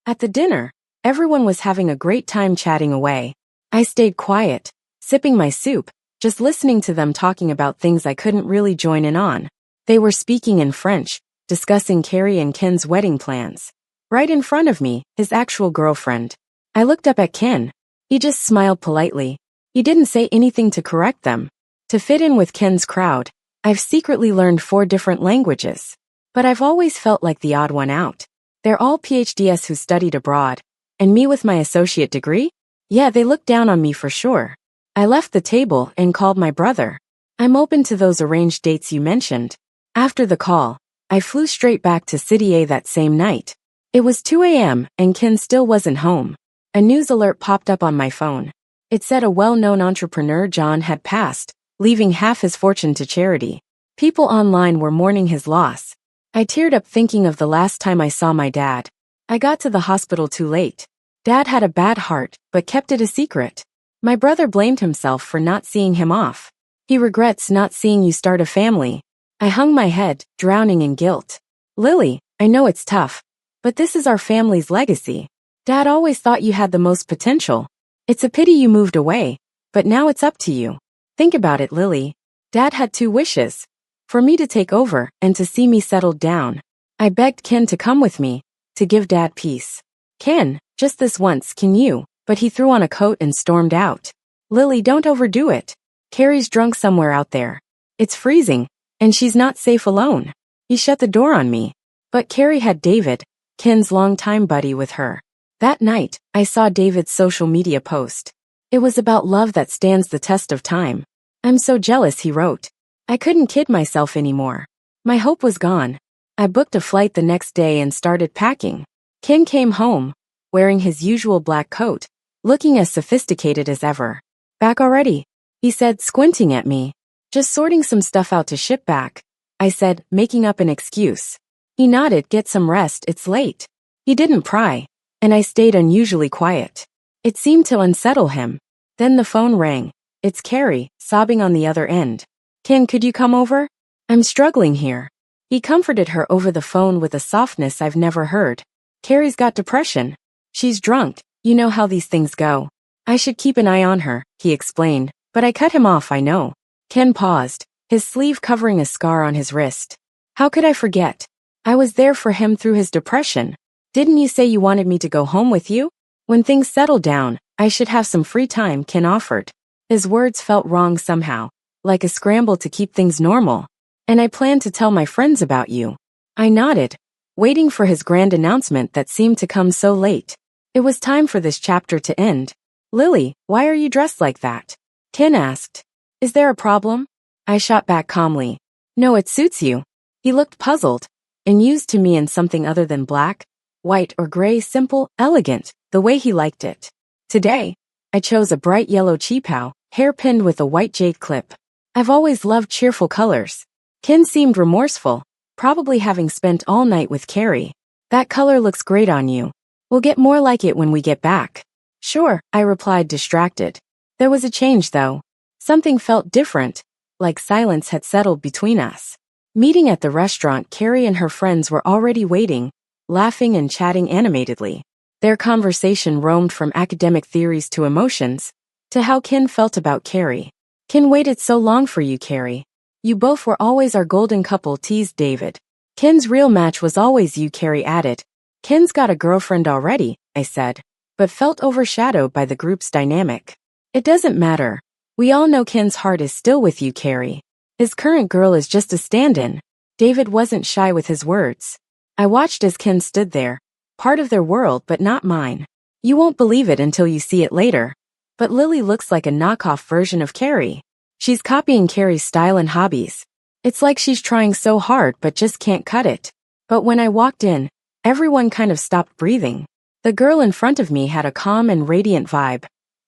At the dinner, everyone was having a great time chatting away. I stayed quiet, sipping my soup, just listening to them talking about things I couldn't really join in on. They were speaking in French, discussing Carrie and Ken's wedding plans. Right in front of me, his actual girlfriend. I looked up at Ken. He just smiled politely. He didn't say anything to correct them. To fit in with Ken's crowd, I've secretly learned 4 different languages. But I've always felt like the odd one out. They're all PhDs who studied abroad. And me with my associate degree? Yeah, they looked down on me for sure. I left the table and called my brother. I'm open to those arranged dates you mentioned. After the call, I flew straight back to City A that same night. It was 2 a.m. and Ken still wasn't home. A news alert popped up on my phone. It said a well-known entrepreneur John had passed, leaving half his fortune to charity. People online were mourning his loss. I teared up thinking of the last time I saw my dad. I got to the hospital too late. Dad had a bad heart, but kept it a secret. My brother blamed himself for not seeing him off. He regrets not seeing you start a family. I hung my head, drowning in guilt. Lily, I know it's tough, but this is our family's legacy. Dad always thought you had the most potential. It's a pity you moved away, but now it's up to you. Think about it, Lily. Dad had 2 wishes. For me to take over and to see me settled down. I begged Ken to come with me, to give Dad peace. Ken, just this once, can you? But he threw on a coat and stormed out. Lily, don't overdo it. Carrie's drunk somewhere out there. It's freezing, and she's not safe alone. He shut the door on me. But Carrie had David, Ken's longtime buddy, with her. That night, I saw David's social media post. It was about love that stands the test of time. I'm so jealous, he wrote. I couldn't kid myself anymore. My hope was gone. I booked a flight the next day and started packing. Ken came home, wearing his usual black coat, looking as sophisticated as ever. Back already? He said, squinting at me. Just sorting some stuff out to ship back, I said, making up an excuse. He nodded, get some rest, it's late. He didn't pry, and I stayed unusually quiet. It seemed to unsettle him. Then the phone rang. It's Carrie, sobbing on the other end. Ken, could you come over? I'm struggling here. He comforted her over the phone with a softness I've never heard. Carrie's got depression. She's drunk, you know how these things go. I should keep an eye on her, he explained, but I cut him off, I know. Ken paused, his sleeve covering a scar on his wrist. How could I forget? I was there for him through his depression. Didn't you say you wanted me to go home with you? When things settle down, I should have some free time, Ken offered. His words felt wrong somehow, like a scramble to keep things normal. And I plan to tell my friends about you. I nodded, waiting for his grand announcement that seemed to come so late. It was time for this chapter to end. Lily, why are you dressed like that? Ken asked. Is there a problem? I shot back calmly. No, it suits you. He looked puzzled, and used to me in something other than black, white or gray, simple, elegant, the way he liked it. Today, I chose a bright yellow cheapao, hair pinned with a white jade clip. I've always loved cheerful colors. Ken seemed remorseful, probably having spent all night with Carrie. That color looks great on you. We'll get more like it when we get back. Sure, I replied, distracted. There was a change though. Something felt different, like silence had settled between us. Meeting at the restaurant, Carrie and her friends were already waiting, laughing and chatting animatedly. Their conversation roamed from academic theories to emotions, to how Ken felt about Carrie. Ken waited so long for you, Carrie. You both were always our golden couple, teased David. Ken's real match was always you, Carrie added. Ken's got a girlfriend already, I said, but felt overshadowed by the group's dynamic. It doesn't matter. We all know Ken's heart is still with you, Carrie. His current girl is just a stand-in. David wasn't shy with his words. I watched as Ken stood there, part of their world but not mine. You won't believe it until you see it later. But Lily looks like a knockoff version of Carrie. She's copying Carrie's style and hobbies. It's like she's trying so hard but just can't cut it. But when I walked in, everyone kind of stopped breathing. The girl in front of me had a calm and radiant vibe,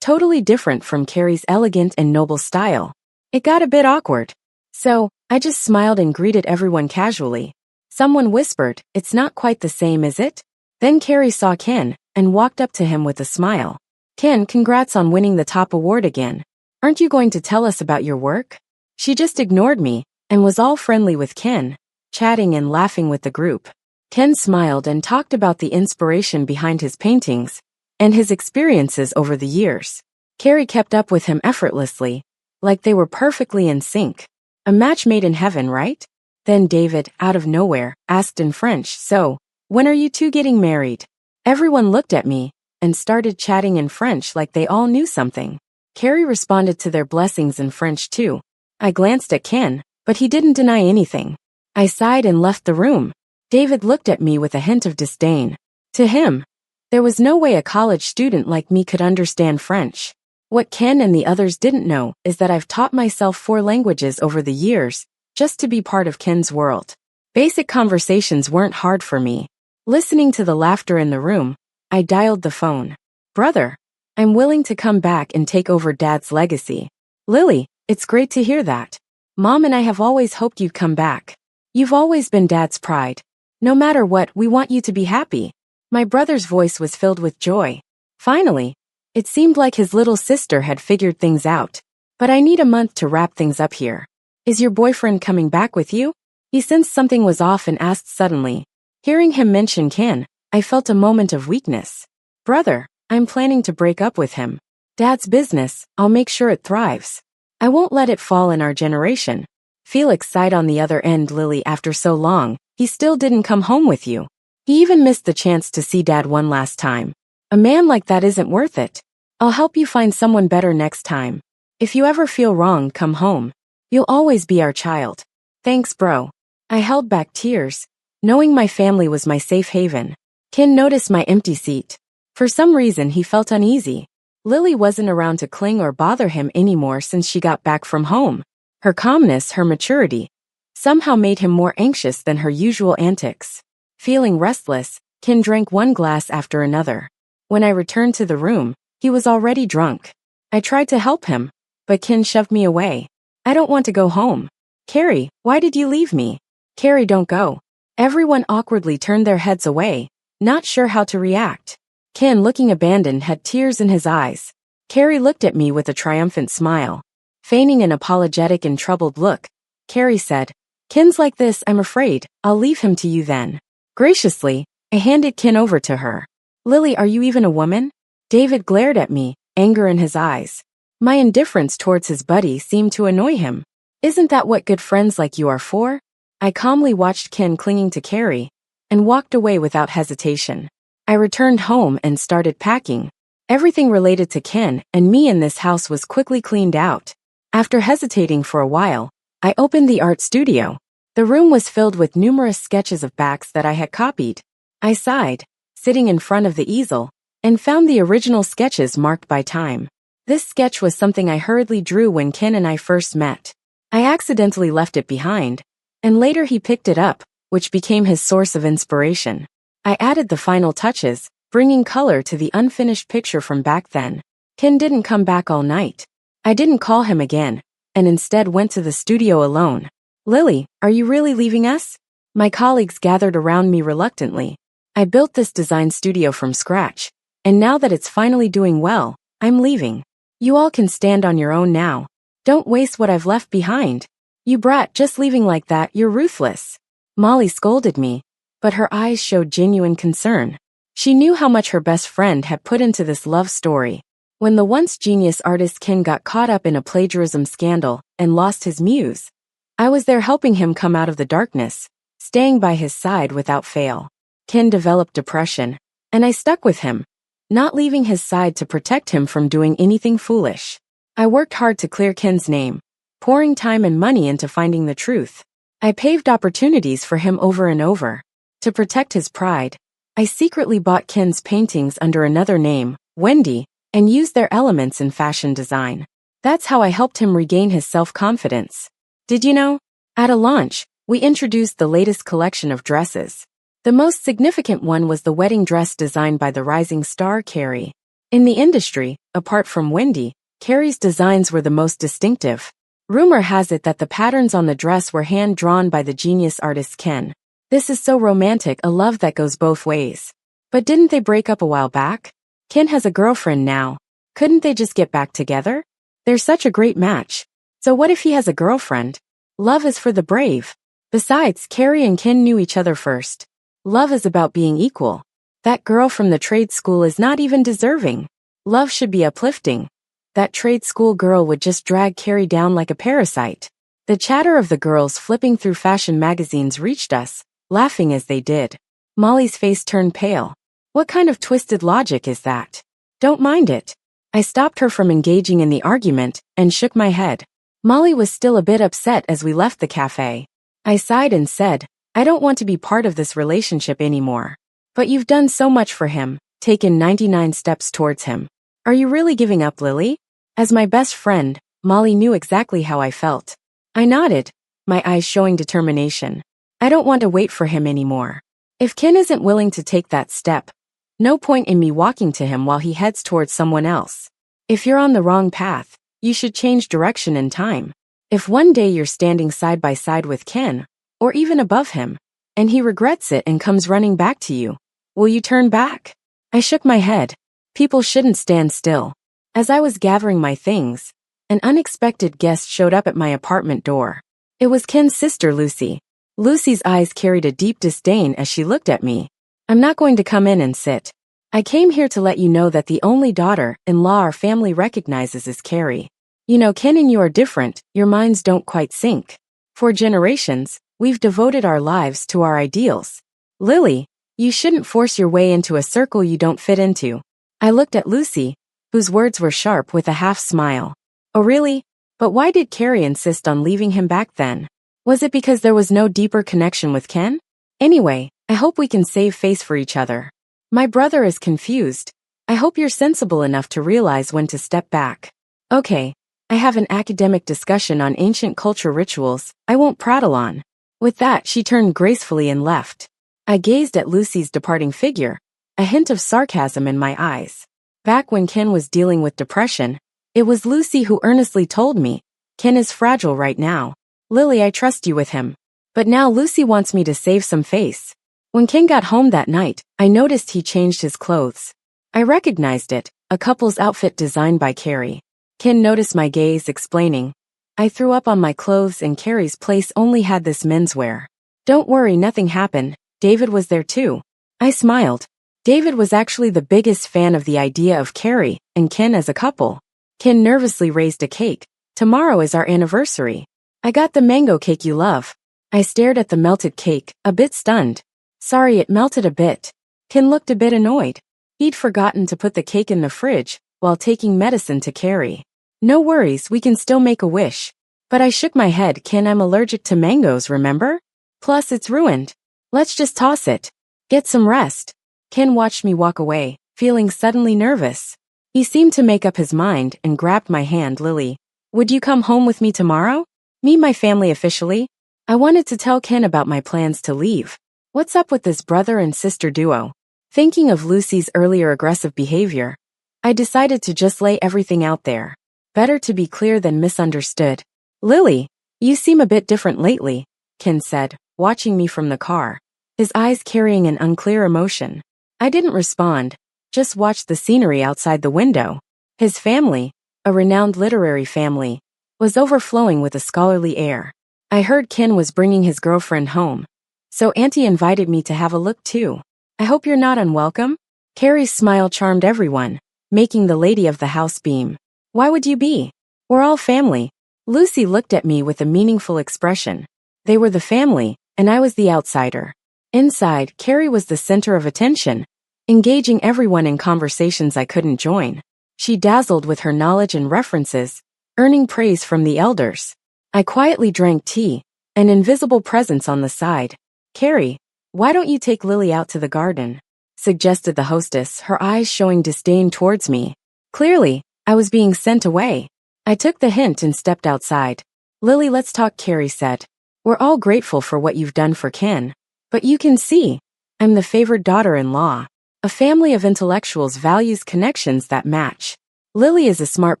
totally different from Carrie's elegant and noble style. It got a bit awkward. So, I just smiled and greeted everyone casually. Someone whispered, "It's not quite the same, is it?" Then Carrie saw Ken, and walked up to him with a smile. "Ken, congrats on winning the top award again. Aren't you going to tell us about your work?" She just ignored me, and was all friendly with Ken, chatting and laughing with the group. Ken smiled and talked about the inspiration behind his paintings and his experiences over the years. Carrie kept up with him effortlessly, like they were perfectly in sync. A match made in heaven, right? Then David, out of nowhere, asked in French, "So, when are you two getting married?" Everyone looked at me and started chatting in French like they all knew something. Carrie responded to their blessings in French too. I glanced at Ken, but he didn't deny anything. I sighed and left the room. David looked at me with a hint of disdain. To him, there was no way a college student like me could understand French. What Ken and the others didn't know is that I've taught myself 4 languages over the years, just to be part of Ken's world. Basic conversations weren't hard for me. Listening to the laughter in the room, I dialed the phone. "Brother, I'm willing to come back and take over Dad's legacy." "Lily, it's great to hear that. Mom and I have always hoped you'd come back. You've always been Dad's pride. No matter what, we want you to be happy." My brother's voice was filled with joy. Finally, it seemed like his little sister had figured things out. "But I need a month to wrap things up here. Is your boyfriend coming back with you?" He sensed something was off and asked suddenly. Hearing him mention Ken, I felt a moment of weakness. "Brother, I'm planning to break up with him. Dad's business, I'll make sure it thrives. I won't let it fall in our generation." Felix sighed on the other end. "Lily, after so long, he still didn't come home with you. He even missed the chance to see Dad one last time. A man like that isn't worth it. I'll help you find someone better next time. If you ever feel wronged, come home. You'll always be our child." "Thanks, bro." I held back tears, knowing my family was my safe haven. Ken noticed my empty seat. For some reason he felt uneasy. Lily wasn't around to cling or bother him anymore since she got back from home. Her calmness, her maturity, somehow made him more anxious than her usual antics. Feeling restless, Ken drank one glass after another. When I returned to the room, he was already drunk. I tried to help him, but Ken shoved me away. "I don't want to go home." "Carrie, why did you leave me?" "Carrie, don't go." Everyone awkwardly turned their heads away, not sure how to react. Ken, looking abandoned, had tears in his eyes. Carrie looked at me with a triumphant smile. Feigning an apologetic and troubled look, Carrie said, "Ken's like this, I'm afraid. I'll leave him to you then." Graciously, I handed Ken over to her. "Lily, are you even a woman?" David glared at me, anger in his eyes. My indifference towards his buddy seemed to annoy him. "Isn't that what good friends like you are for?" I calmly watched Ken clinging to Carrie and walked away without hesitation. I returned home and started packing. Everything related to Ken and me in this house was quickly cleaned out. After hesitating for a while, I opened the art studio. The room was filled with numerous sketches of backs that I had copied. I sighed, sitting in front of the easel, and found the original sketches marked by time. This sketch was something I hurriedly drew when Ken and I first met. I accidentally left it behind, and later he picked it up, which became his source of inspiration. I added the final touches, bringing color to the unfinished picture from back then. Ken didn't come back all night. I didn't call him again, and instead went to the studio alone. "Lily, are you really leaving us?" My colleagues gathered around me reluctantly. I built this design studio from scratch, and now that it's finally doing well, I'm leaving. You all can stand on your own now. Don't waste what I've left behind. "You brat, just leaving like that, you're ruthless." Molly scolded me, but her eyes showed genuine concern. She knew how much her best friend had put into this love story. When the once genius artist Ken got caught up in a plagiarism scandal and lost his muse, I was there helping him come out of the darkness, staying by his side without fail. Ken developed depression, and I stuck with him, not leaving his side to protect him from doing anything foolish. I worked hard to clear Ken's name, pouring time and money into finding the truth. I paved opportunities for him over and over. To protect his pride, I secretly bought Ken's paintings under another name, Wendy, and used their elements in fashion design. That's how I helped him regain his self-confidence. Did you know? At a launch, we introduced the latest collection of dresses. The most significant one was the wedding dress designed by the rising star Carrie. In the industry, apart from Wendy, Carrie's designs were the most distinctive. Rumor has it that the patterns on the dress were hand-drawn by the genius artist Ken. This is so romantic, a love that goes both ways. But didn't they break up a while back? Ken has a girlfriend now. Couldn't they just get back together? They're such a great match. So what if he has a girlfriend? Love is for the brave. Besides, Carrie and Ken knew each other first. Love is about being equal. That girl from the trade school is not even deserving. Love should be uplifting. That trade school girl would just drag Carrie down like a parasite. The chatter of the girls flipping through fashion magazines reached us, laughing as they did. Molly's face turned pale. What kind of twisted logic is that? Don't mind it. I stopped her from engaging in the argument and shook my head. Molly was still a bit upset as we left the cafe. I sighed and said, I don't want to be part of this relationship anymore. But you've done so much for him, taken 99 steps towards him. Are you really giving up, Lily? As my best friend, Molly knew exactly how I felt. I nodded, my eyes showing determination. I don't want to wait for him anymore. If Ken isn't willing to take that step, no point in me walking to him while he heads towards someone else. If you're on the wrong path, you should change direction in time. If one day you're standing side by side with Ken, or even above him, and he regrets it and comes running back to you, will you turn back? I shook my head. People shouldn't stand still. As I was gathering my things, an unexpected guest showed up at my apartment door. It was Ken's sister, Lucy. Lucy's eyes carried a deep disdain as she looked at me. I'm not going to come in and sit. I came here to let you know that the only daughter-in-law our family recognizes is Carrie. You know, Ken and you are different, your minds don't quite sync. For generations, we've devoted our lives to our ideals. Lily, you shouldn't force your way into a circle you don't fit into. I looked at Lucy, whose words were sharp with a half smile. Oh really? But why did Carrie insist on leaving him back then? Was it because there was no deeper connection with Ken? Anyway, I hope we can save face for each other. My brother is confused. I hope you're sensible enough to realize when to step back. Okay, I have an academic discussion on ancient culture rituals I won't prattle on. With that, she turned gracefully and left. I gazed at Lucy's departing figure, a hint of sarcasm in my eyes. Back when Ken was dealing with depression, it was Lucy who earnestly told me, Ken is fragile right now. Lily, I trust you with him. But now Lucy wants me to save some face. When Ken got home that night, I noticed he changed his clothes. I recognized it, a couple's outfit designed by Carrie. Ken noticed my gaze, explaining, I threw up on my clothes and Carrie's place only had this menswear. Don't worry, nothing happened. David was there too. I smiled. David was actually the biggest fan of the idea of Carrie and Ken as a couple. Ken nervously raised a cake. Tomorrow is our anniversary. I got the mango cake you love. I stared at the melted cake, a bit stunned. Sorry, it melted a bit. Ken looked a bit annoyed. He'd forgotten to put the cake in the fridge while taking medicine to Carrie. No worries, we can still make a wish. But I shook my head. Ken, I'm allergic to mangoes, remember? Plus, it's ruined. Let's just toss it. Get some rest. Ken watched me walk away, feeling suddenly nervous. He seemed to make up his mind and grabbed my hand. Lily, would you come home with me tomorrow? Meet my family officially? I wanted to tell Ken about my plans to leave. What's up with this brother and sister duo? Thinking of Lucy's earlier aggressive behavior, I decided to just lay everything out there. Better to be clear than misunderstood. Lily, you seem a bit different lately, Ken said, watching me from the car, his eyes carrying an unclear emotion. I didn't respond, just watched the scenery outside the window. His family, a renowned literary family, was overflowing with a scholarly air. I heard Ken was bringing his girlfriend home, so Auntie invited me to have a look too. I hope you're not unwelcome? Carrie's smile charmed everyone, making the lady of the house beam. Why would you be? We're all family. Lucy looked at me with a meaningful expression. They were the family, and I was the outsider. Inside, Carrie was the center of attention, engaging everyone in conversations I couldn't join. She dazzled with her knowledge and references, earning praise from the elders. I quietly drank tea, an invisible presence on the side. Carrie, why don't you take Lily out to the garden? Suggested the hostess, her eyes showing disdain towards me. Clearly, I was being sent away. I took the hint and stepped outside. Lily, let's talk, Carrie said. We're all grateful for what you've done for Ken. But you can see, I'm the favored daughter-in-law. A family of intellectuals values connections that match. Lily is a smart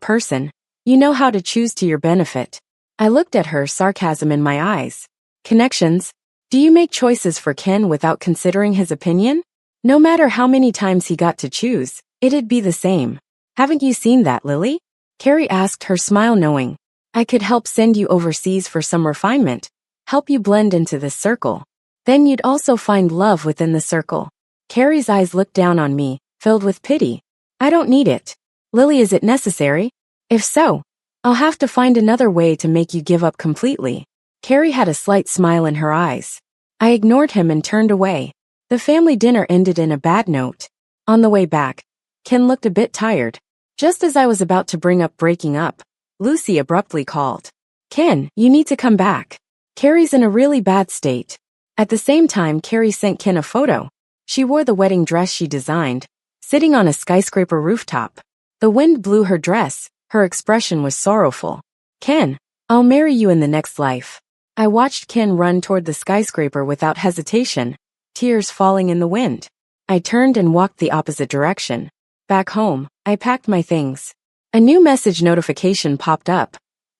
person. You know how to choose to your benefit. I looked at her, sarcasm in my eyes. Connections? Do you make choices for Ken without considering his opinion? No matter how many times he got to choose, it'd be the same. Haven't you seen that, Lily? Carrie asked, her smile knowing. I could help send you overseas for some refinement. Help you blend into this circle. Then you'd also find love within the circle. Carrie's eyes looked down on me, filled with pity. I don't need it. Lily, is it necessary? If so, I'll have to find another way to make you give up completely. Carrie had a slight smile in her eyes. I ignored him and turned away. The family dinner ended in a bad note. On the way back, Ken looked a bit tired. Just as I was about to bring up breaking up, Lucy abruptly called. Ken, you need to come back. Carrie's in a really bad state. At the same time, Carrie sent Ken a photo. She wore the wedding dress she designed, sitting on a skyscraper rooftop. The wind blew her dress, her expression was sorrowful. Ken, I'll marry you in the next life. I watched Ken run toward the skyscraper without hesitation, tears falling in the wind. I turned and walked the opposite direction. Back home, I packed my things. A new message notification popped up.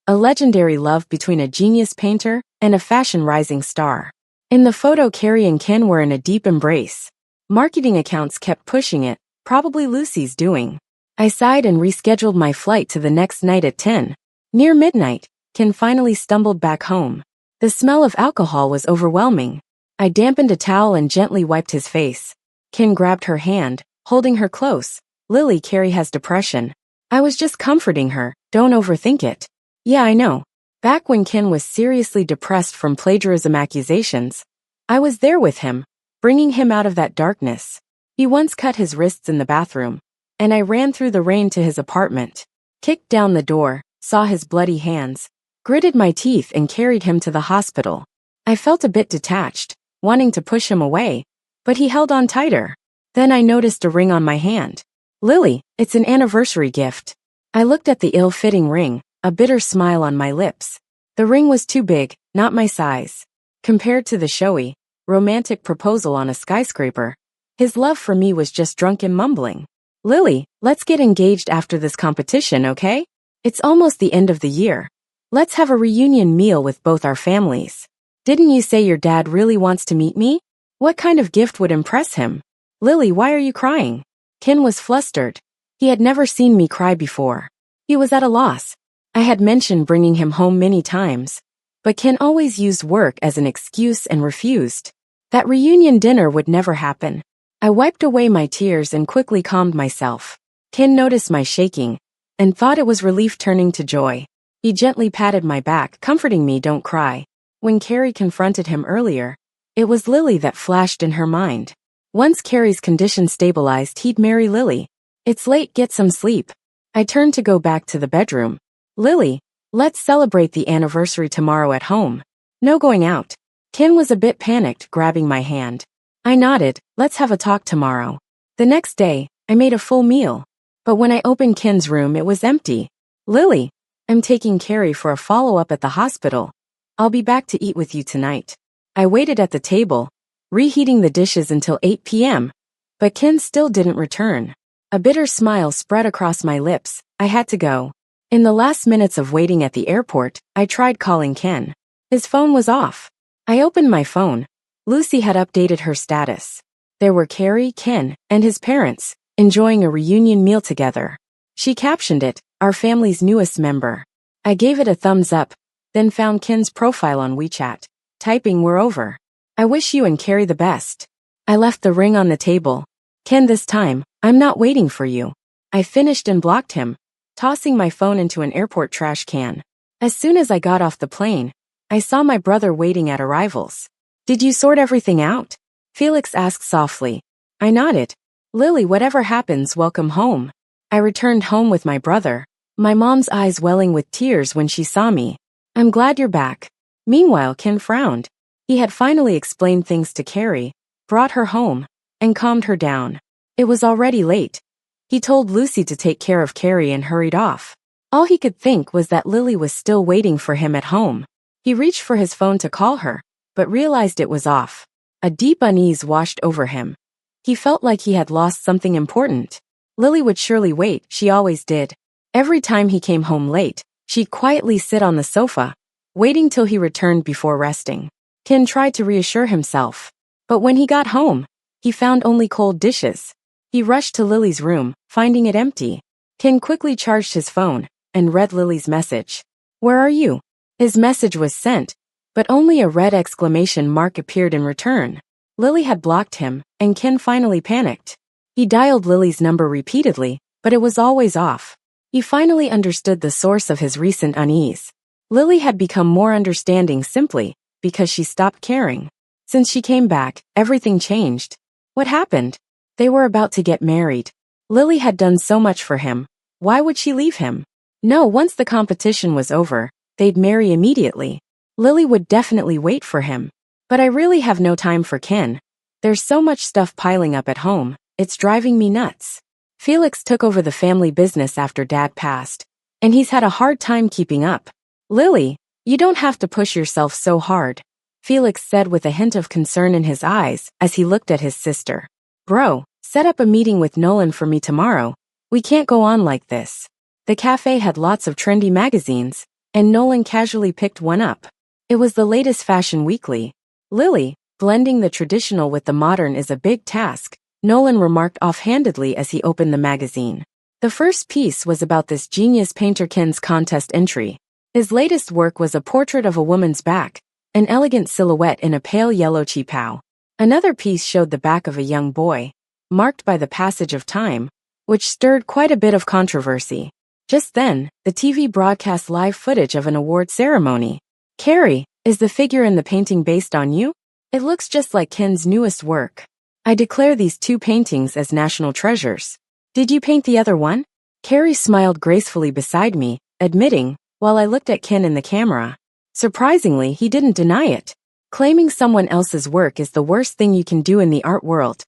A legendary love between a genius painter and a fashion rising star. In the photo, Carrie and Ken were in a deep embrace. Marketing accounts kept pushing it, probably Lucy's doing. I sighed and rescheduled my flight to the next night at 10. Near midnight, Ken finally stumbled back home. The smell of alcohol was overwhelming. I dampened a towel and gently wiped his face. Ken grabbed her hand, holding her close. Lily, Carrie has depression. I was just comforting her, don't overthink it. Yeah, I know. Back when Ken was seriously depressed from plagiarism accusations, I was there with him, bringing him out of that darkness. He once cut his wrists in the bathroom, and I ran through the rain to his apartment, kicked down the door, saw his bloody hands, gritted my teeth and carried him to the hospital. I felt a bit detached, wanting to push him away, but he held on tighter. Then I noticed a ring on my hand. Lily, it's an anniversary gift. I looked at the ill-fitting ring, a bitter smile on my lips. The ring was too big, not my size. Compared to the showy, romantic proposal on a skyscraper, his love for me was just drunken mumbling. Lily, let's get engaged after this competition, okay? It's almost the end of the year. Let's have a reunion meal with both our families. Didn't you say your dad really wants to meet me? What kind of gift would impress him? Lily, why are you crying? Ken was flustered. He had never seen me cry before. He was at a loss. I had mentioned bringing him home many times, but Ken always used work as an excuse and refused. That reunion dinner would never happen. I wiped away my tears and quickly calmed myself. Ken noticed my shaking and thought it was relief turning to joy. He gently patted my back, comforting me, don't cry. When Carrie confronted him earlier, it was Lily that flashed in her mind. Once Carrie's condition stabilized, he'd marry Lily. It's late, get some sleep. I turned to go back to the bedroom. Lily, let's celebrate the anniversary tomorrow at home. No going out. Ken was a bit panicked, grabbing my hand. I nodded, let's have a talk tomorrow. The next day, I made a full meal. But when I opened Ken's room, it was empty. Lily, I'm taking Carrie for a follow-up at the hospital. I'll be back to eat with you tonight. I waited at the table, reheating the dishes until 8 p.m., but Ken still didn't return. A bitter smile spread across my lips. I had to go. In the last minutes of waiting at the airport, I tried calling Ken. His phone was off. I opened my phone. Lucy had updated her status. There were Carrie, Ken, and his parents, enjoying a reunion meal together. She captioned it, our family's newest member. I gave it a thumbs up, then found Ken's profile on WeChat. Typing, we're over. I wish you and Carrie the best. I left the ring on the table. Ken, this time, I'm not waiting for you. I finished and blocked him, tossing my phone into an airport trash can. As soon as I got off the plane, I saw my brother waiting at arrivals. Did you sort everything out? Felix asked softly. I nodded. Lily, whatever happens, welcome home. I returned home with my brother, my mom's eyes welling with tears when she saw me. I'm glad you're back. Meanwhile, Ken frowned. He had finally explained things to Carrie, brought her home, and calmed her down. It was already late. He told Lucy to take care of Carrie and hurried off. All he could think was that Lily was still waiting for him at home. He reached for his phone to call her, but realized it was off. A deep unease washed over him. He felt like he had lost something important. Lily would surely wait, she always did. Every time he came home late, she'd quietly sit on the sofa, waiting till he returned before resting. Ken tried to reassure himself. But when he got home, he found only cold dishes. He rushed to Lily's room, finding it empty. Ken quickly charged his phone and read Lily's message. Where are you? His message was sent, but only a red exclamation mark appeared in return. Lily had blocked him, and Ken finally panicked. He dialed Lily's number repeatedly, but it was always off. He finally understood the source of his recent unease. Lily had become more understanding simply because she stopped caring. Since she came back, everything changed. What happened? They were about to get married. Lily had done so much for him. Why would she leave him? No, once the competition was over, they'd marry immediately. Lily would definitely wait for him. But I really have no time for Ken. There's so much stuff piling up at home, it's driving me nuts. Felix took over the family business after Dad passed, and he's had a hard time keeping up. Lily, you don't have to push yourself so hard, Felix said with a hint of concern in his eyes as he looked at his sister. Bro, set up a meeting with Nolan for me tomorrow. We can't go on like this. The cafe had lots of trendy magazines, and Nolan casually picked one up. It was the latest fashion weekly. Lily, blending the traditional with the modern is a big task, Nolan remarked offhandedly as he opened the magazine. The first piece was about this genius painter Ken's contest entry. His latest work was a portrait of a woman's back, an elegant silhouette in a pale yellow cheapao. Another piece showed the back of a young boy, marked by the passage of time, which stirred quite a bit of controversy. Just then, the TV broadcast live footage of an award ceremony. Carrie, is the figure in the painting based on you? It looks just like Ken's newest work. I declare these two paintings as national treasures. Did you paint the other one? Carrie smiled gracefully beside me, admitting, while I looked at Ken in the camera. Surprisingly, he didn't deny it. Claiming someone else's work is the worst thing you can do in the art world.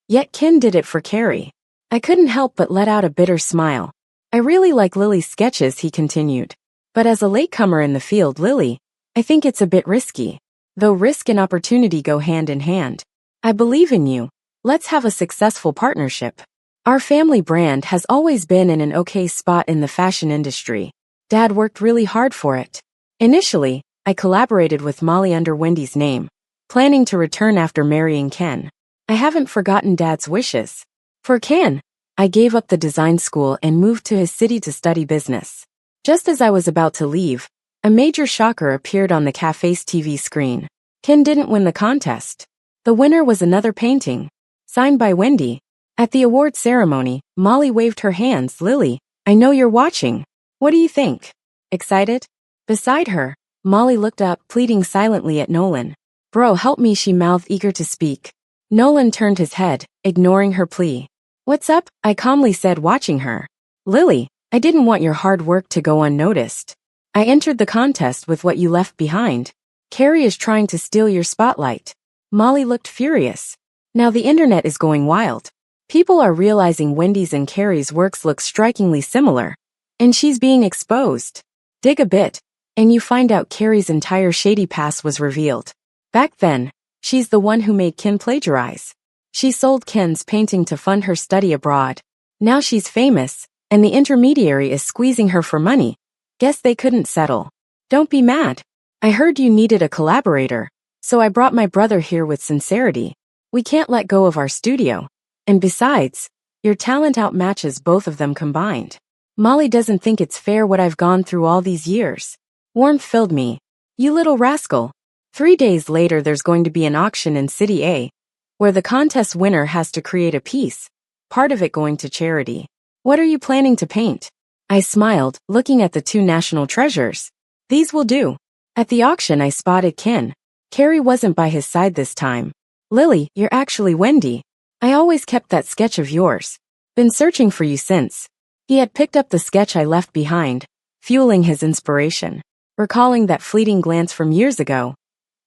Yet Ken did it for Carrie. I couldn't help but let out a bitter smile. I really like Lily's sketches, he continued. But as a latecomer in the field, Lily, I think it's a bit risky. Though risk and opportunity go hand in hand. I believe in you. Let's have a successful partnership. Our family brand has always been in an okay spot in the fashion industry. Dad worked really hard for it. Initially, I collaborated with Molly under Wendy's name, planning to return after marrying Ken. I haven't forgotten Dad's wishes. For Ken, I gave up the design school and moved to his city to study business. Just as I was about to leave, a major shocker appeared on the cafe's TV screen. Ken didn't win the contest. The winner was another painting, signed by Wendy. At the award ceremony, Molly waved her hands. Lily, I know you're watching. What do you think? Excited? Beside her, Molly looked up, pleading silently at Nolan. Bro, help me, she mouthed, eager to speak. Nolan turned his head, ignoring her plea. What's up? I calmly said, watching her. Lily, I didn't want your hard work to go unnoticed. I entered the contest with what you left behind. Carrie is trying to steal your spotlight. Molly looked furious. Now the internet is going wild. People are realizing Wendy's and Carrie's works look strikingly similar. And she's being exposed. Dig a bit, and you find out Carrie's entire shady past was revealed. Back then, she's the one who made Ken plagiarize. She sold Ken's painting to fund her study abroad. Now she's famous, and the intermediary is squeezing her for money. Guess they couldn't settle. Don't be mad. I heard you needed a collaborator, so I brought my brother here with sincerity. We can't let go of our studio. And besides, your talent outmatches both of them combined. Molly doesn't think it's fair what I've gone through all these years. Warmth filled me. You little rascal. 3 days later there's going to be an auction in City A, where the contest winner has to create a piece, part of it going to charity. What are you planning to paint? I smiled, looking at the two national treasures. These will do. At the auction I spotted Ken. Carrie wasn't by his side this time. Lily, you're actually Wendy. I always kept that sketch of yours. Been searching for you since. He had picked up the sketch I left behind, fueling his inspiration. Recalling that fleeting glance from years ago,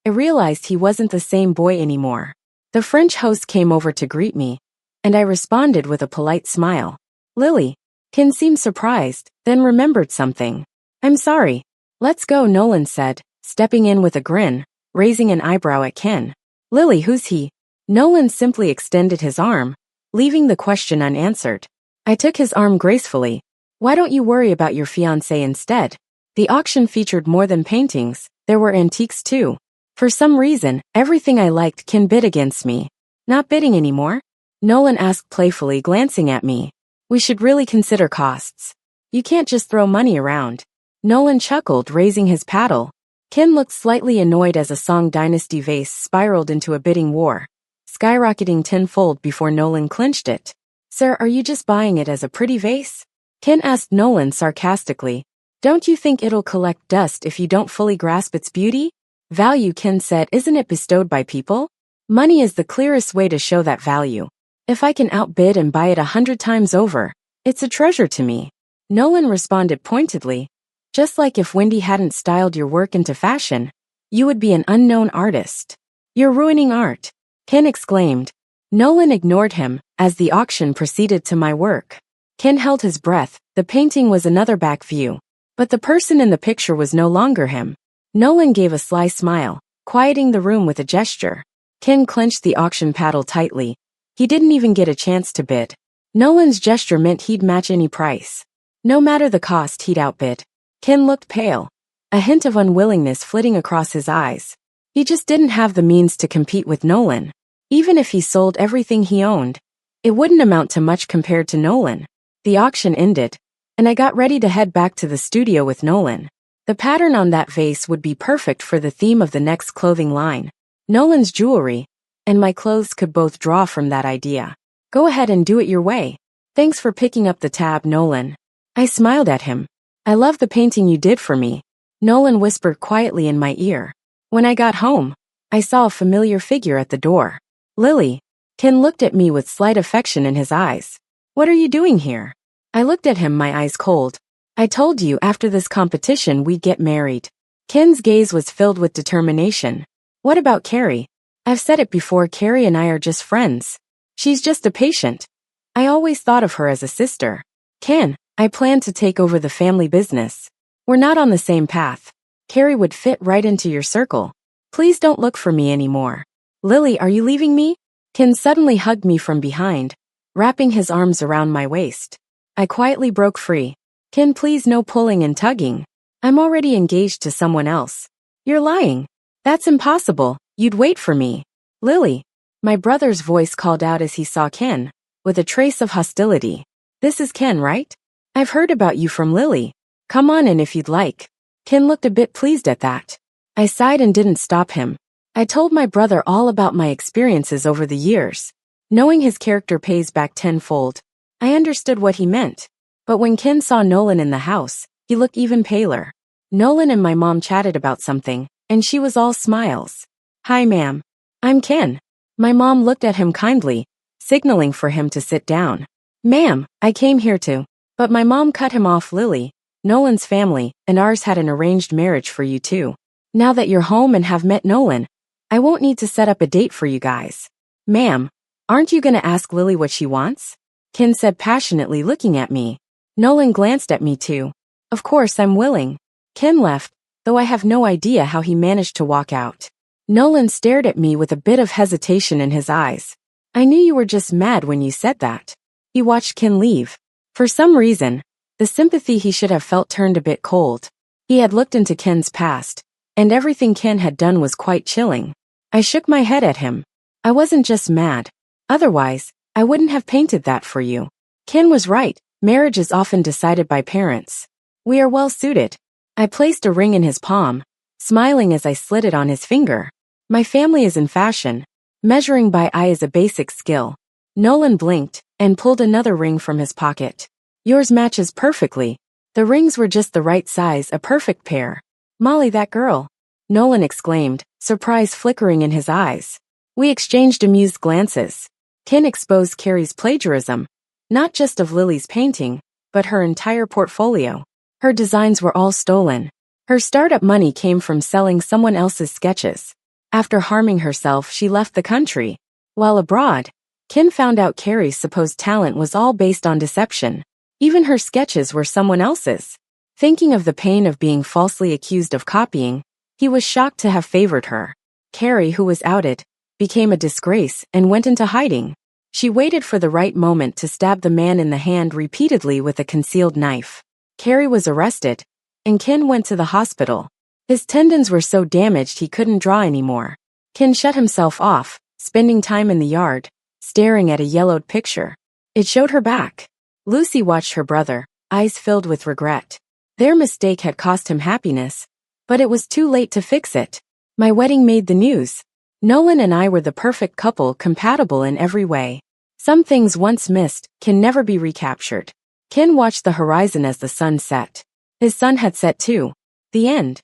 I realized he wasn't the same boy anymore. The French host came over to greet me, and I responded with a polite smile. Lily. Ken seemed surprised, then remembered something. I'm sorry. Let's go, Nolan said, stepping in with a grin, raising an eyebrow at Ken. Lily, who's he? Nolan simply extended his arm, leaving the question unanswered. I took his arm gracefully. Why don't you worry about your fiancé instead? The auction featured more than paintings, there were antiques too. For some reason, everything I liked Ken bid against me. Not bidding anymore? Nolan asked playfully, glancing at me. We should really consider costs. You can't just throw money around. Nolan chuckled, raising his paddle. Ken looked slightly annoyed as a Song Dynasty vase spiraled into a bidding war, skyrocketing tenfold before Nolan clinched it. Sir, are you just buying it as a pretty vase? Ken asked Nolan sarcastically. Don't you think it'll collect dust if you don't fully grasp its beauty? Value, Ken said, isn't it bestowed by people? Money is the clearest way to show that value. If I can outbid and buy it 100 times over, it's a treasure to me. Nolan responded pointedly. Just like if Wendy hadn't styled your work into fashion, you would be an unknown artist. You're ruining art, Ken exclaimed. Nolan ignored him as the auction proceeded to my work. Ken held his breath. The painting was another back view, but the person in the picture was no longer him. Nolan gave a sly smile, quieting the room with a gesture. Ken clenched the auction paddle tightly. He didn't even get a chance to bid. Nolan's gesture meant he'd match any price. No matter the cost, he'd outbid. Ken looked pale, a hint of unwillingness flitting across his eyes. He just didn't have the means to compete with Nolan. Even if he sold everything he owned, it wouldn't amount to much compared to Nolan. The auction ended, and I got ready to head back to the studio with Nolan. The pattern on that vase would be perfect for the theme of the next clothing line. Nolan's jewelry, and my clothes could both draw from that idea. Go ahead and do it your way. Thanks for picking up the tab, Nolan. I smiled at him. I love the painting you did for me, Nolan whispered quietly in my ear. When I got home, I saw a familiar figure at the door. Lily. Ken looked at me with slight affection in his eyes. What are you doing here? I looked at him, my eyes cold. I told you after this competition we'd get married. Ken's gaze was filled with determination. What about Carrie? I've said it before, Carrie and I are just friends. She's just a patient. I always thought of her as a sister. Ken, I plan to take over the family business. We're not on the same path. Carrie would fit right into your circle. Please don't look for me anymore. Lily, are you leaving me? Ken suddenly hugged me from behind, wrapping his arms around my waist. I quietly broke free. Ken, please, no pulling and tugging. I'm already engaged to someone else. You're lying. That's impossible. You'd wait for me. Lily. My brother's voice called out as he saw Ken, with a trace of hostility. This is Ken, right? I've heard about you from Lily. Come on in if you'd like. Ken looked a bit pleased at that. I sighed and didn't stop him. I told my brother all about my experiences over the years. Knowing his character pays back tenfold, I understood what he meant. But when Ken saw Nolan in the house, he looked even paler. Nolan and my mom chatted about something, and she was all smiles. Hi, ma'am. I'm Ken. My mom looked at him kindly, signaling for him to sit down. Ma'am, I came here to. But my mom cut him off. Lily, Nolan's family and ours had an arranged marriage for you too. Now that you're home and have met Nolan, I won't need to set up a date for you guys. Ma'am, aren't you gonna ask Lily what she wants? Ken said passionately, looking at me. Nolan glanced at me too. Of course I'm willing. Ken left, though I have no idea how he managed to walk out. Nolan stared at me with a bit of hesitation in his eyes. I knew you were just mad when you said that. He watched Ken leave. For some reason, the sympathy he should have felt turned a bit cold. He had looked into Ken's past, and everything Ken had done was quite chilling. I shook my head at him. I wasn't just mad. Otherwise, I wouldn't have painted that for you. Ken was right. Marriage is often decided by parents. We are well suited. I placed a ring in his palm, smiling as I slid it on his finger. My family is in fashion. Measuring by eye is a basic skill. Nolan blinked and pulled another ring from his pocket. Yours matches perfectly. The rings were just the right size, a perfect pair. Molly, that girl. Nolan exclaimed, surprise flickering in his eyes. We exchanged amused glances. Ken exposed Carrie's plagiarism, not just of Lily's painting, but her entire portfolio. Her designs were all stolen. Her startup money came from selling someone else's sketches. After harming herself, she left the country. While abroad, Ken found out Carrie's supposed talent was all based on deception. Even her sketches were someone else's. Thinking of the pain of being falsely accused of copying, he was shocked to have favored her. Carrie, who was outed, became a disgrace and went into hiding. She waited for the right moment to stab the man in the hand repeatedly with a concealed knife. Carrie was arrested, and Ken went to the hospital. His tendons were so damaged he couldn't draw anymore. Ken shut himself off, spending time in the yard, staring at a yellowed picture. It showed her back. Lucy watched her brother, eyes filled with regret. Their mistake had cost him happiness, But it was too late to fix it. My wedding made the news. Nolan and I were the perfect couple, compatible in every way. Some things once missed can never be recaptured. Ken watched the horizon as the sun set. His sun had set too. The end.